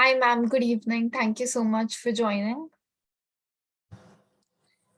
Hi, ma'am. Good evening. Thank you so much for joining.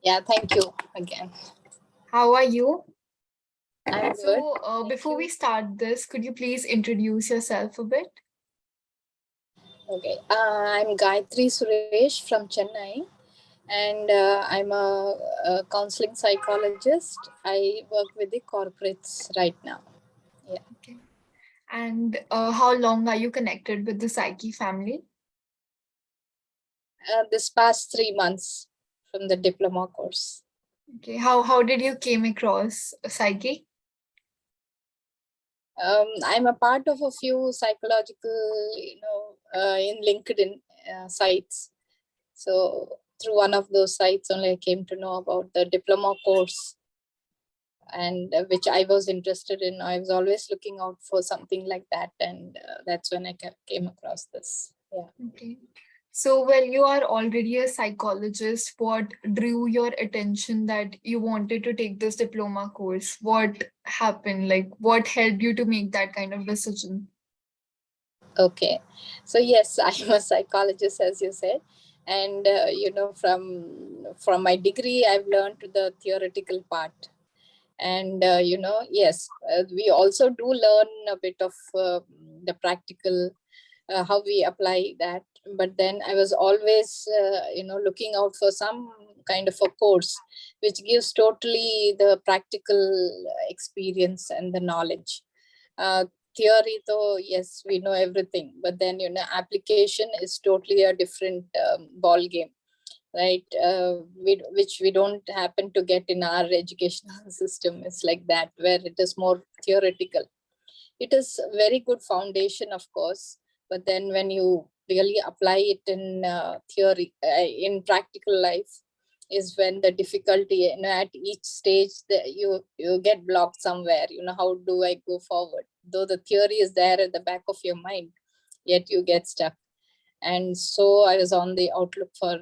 Yeah, thank you again. How are you? I'm good. So, before we start this, could you please introduce yourself a bit? Okay. I'm Gayatri Suresh from Chennai, and I'm a counseling psychologist. I work with the corporates right now. Yeah. Okay. And how long are you connected with the Psyche family? This past 3 months from the diploma course. Okay. How did you came across Psyche? I'm a part of a few psychological, in LinkedIn sites. So through one of those sites, only I came to know about the diploma course, and which I was interested in. I was always looking out for something like that, and that's when I came across this. Yeah. Okay. So, well, you are already a psychologist. What drew your attention that you wanted to take this diploma course? What happened? Like, what helped you to make that kind of decision? Okay. So yes, I'm a psychologist, as you said, and from my degree, I've learned the theoretical part, and yes, we also do learn a bit of the practical, how we apply that. But then I was always looking out for some kind of a course which gives totally the practical experience and the knowledge. uh, Theory, though, yes, we know everything, but then application is totally a different ball game, right? Which we don't happen to get in our educational system. It's like that, where it is more theoretical. It is a very good foundation, of course, but then when you really apply it in theory, in practical life, is when the difficulty, at each stage that you get blocked somewhere. How do I go forward? Though the theory is there at the back of your mind, yet you get stuck. And so I was on the outlook for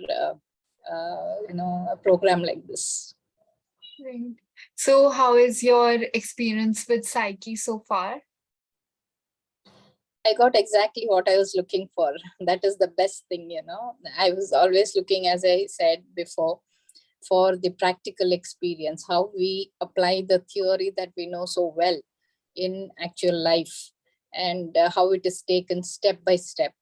a program like this. Right. So, how is your experience with Psyche so far? I got exactly what I was looking for. That is the best thing. I was always looking, as I said before, for the practical experience, how we apply the theory that we know so well in actual life, and how it is taken step by step.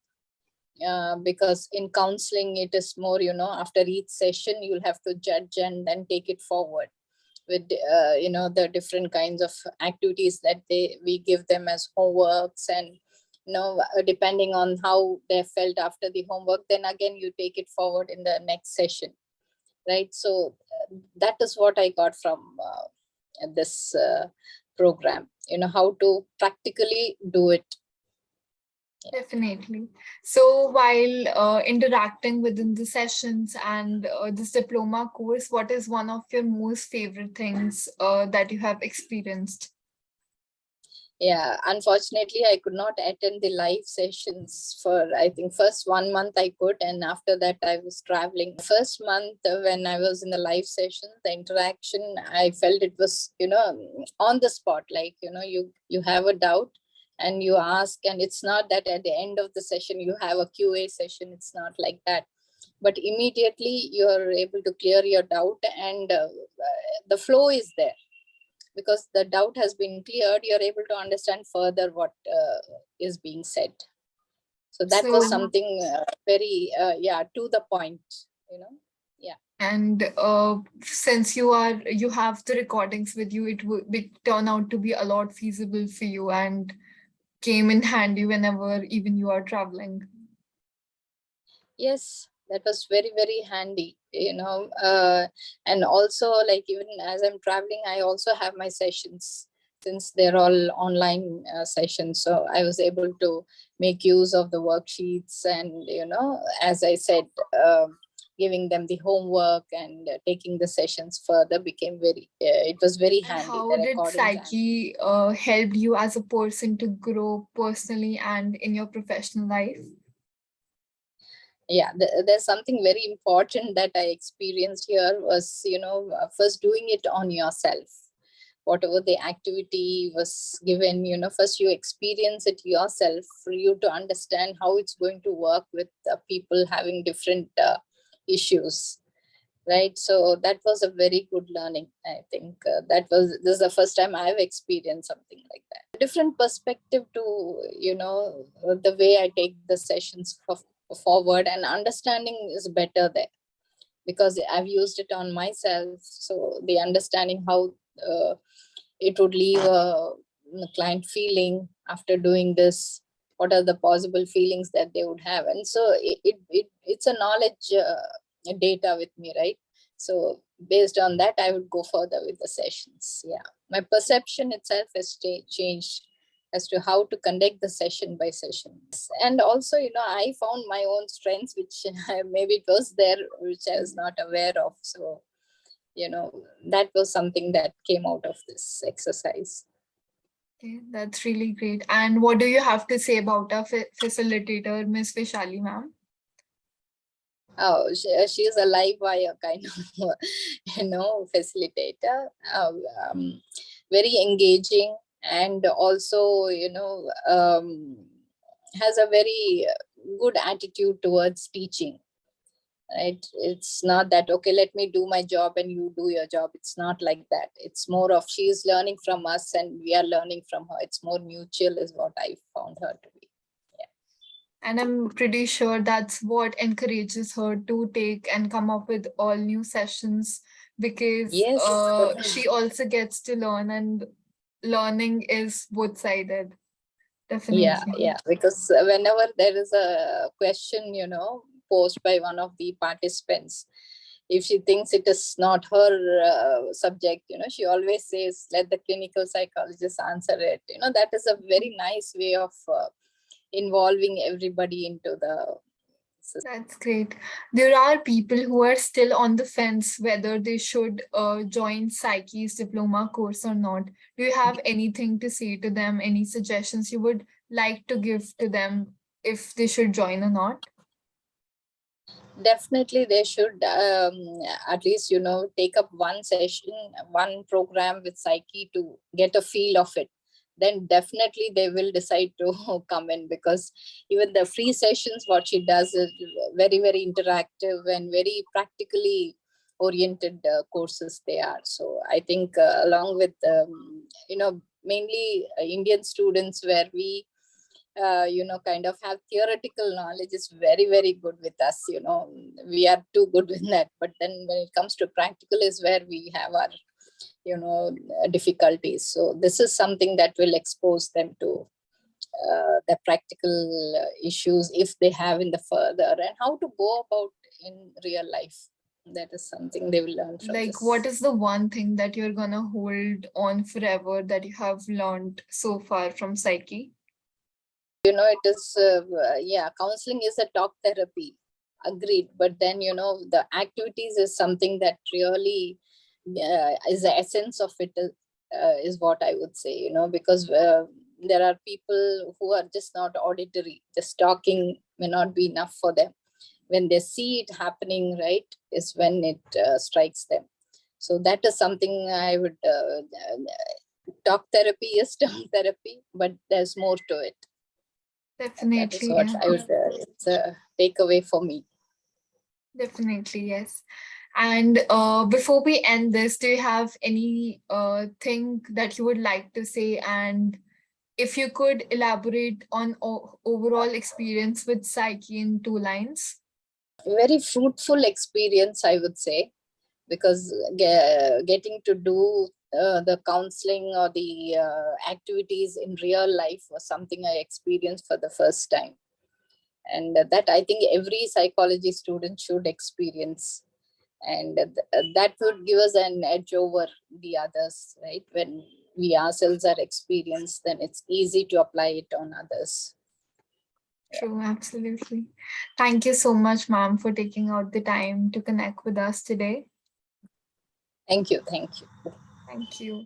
Because in counseling, it is more, after each session, you'll have to judge and then take it forward with the different kinds of activities that we give them as homeworks, and depending on how they felt after the homework, then again you take it forward in the next session, right? So that is what I got from this program, how to practically do it. Definitely. So, while interacting within the sessions and this diploma course, what is one of your most favorite things that you have experienced? Yeah, unfortunately, I could not attend the live sessions for, I think, first 1 month I could, and after that I was traveling. First month, when I was in the live session, the interaction, I felt it was, on the spot. Like, you have a doubt and you ask, and it's not that at the end of the session you have a QA session. It's not like that. But immediately you're able to clear your doubt, and the flow is there, because the doubt has been cleared. You're able to understand further what is being said. So that was So, something very to the point, you know yeah. and since you have the recordings with you, it would turn out to be a lot feasible for you and came in handy whenever even you are traveling. Yes, that was very, very handy, and also, like, even as I'm traveling, I also have my sessions, since they're all online sessions. So I was able to make use of the worksheets, and as I said, giving them the homework, and taking the sessions further became very it was very And handy, how the did recordings. And Psyche help you as a person to grow personally and in your professional life? yeah, there's something very important that I experienced here was, first doing it on yourself. whatever the activity was given, first you experience it yourself for you to understand how it's going to work with people having different issues, right? So that was a very good learning. I think this is the first time I've experienced something like that. Different perspective to, the way I take the sessions forward, and understanding is better there because I've used it on myself. So the understanding how it would leave a client feeling after doing this, what are the possible feelings that they would have. And so it's a knowledge data with me, right? So based on that, I would go further with the sessions. Yeah, my perception itself has changed as to how to conduct the session by session. And also, I found my own strengths, which maybe it was there, which I was not aware of. So, that was something that came out of this exercise. Okay, that's really great. And what do you have to say about our facilitator, Miss Vishali ma'am? Oh, she is a live wire kind of, facilitator. Very engaging, and also, has a very good attitude towards teaching. Right? It's not that, okay, let me do my job and you do your job. It's not like that. It's more of she is learning from us and we are learning from her. It's more mutual is what I found her to be. And I'm pretty sure that's what encourages her to take and come up with all new sessions, because Yes. she also gets to learn, and learning is both-sided. Definitely. Yeah, because whenever there is a question, posed by one of the participants, if she thinks it is not her subject, she always says, let the clinical psychologist answer it. That is a very nice way of involving everybody into the system. That's great. There are people who are still on the fence whether they should join Psyche's diploma course or not. Do you have anything to say to them? Any suggestions you would like to give to them if they should join or not? Definitely they should at least take up one session, one program with Psyche to get a feel of it. Then definitely they will decide to come in, because even the free sessions, what she does is very, very interactive and very practically oriented courses they are. So I think along with mainly Indian students, where we kind of have theoretical knowledge is very, very good with us. We are too good with that. But then when it comes to practical is where we have our, difficulties. So this is something that will expose them to the practical issues if they have in the further, and how to go about in real life. That is something they will learn from Like, this. what is the one thing that you're gonna hold on forever that you have learned so far from Psyche? It is counseling is a talk therapy, agreed, but then the activities is something that really is the essence of it, is what I would say, because there are people who are just not auditory, just talking may not be enough for them. When they see it happening, right, is when it strikes them. So that is something I would talk therapy is talk therapy, but there's more to it. That is Definitely, what yeah. I would, it's a takeaway for me. Definitely, yes. And before we end this, do you have any thing that you would like to say? And if you could elaborate on overall experience with Psyche in 2 lines. Very fruitful experience, I would say, because getting to do the counseling or the activities in real life was something I experienced for the first time. And that I think every psychology student should experience. And that would give us an edge over the others, right? When we ourselves are experienced, then it's easy to apply it on others. True, absolutely. Thank you so much, ma'am, for taking out the time to connect with us today. Thank you. Thank you. Thank you.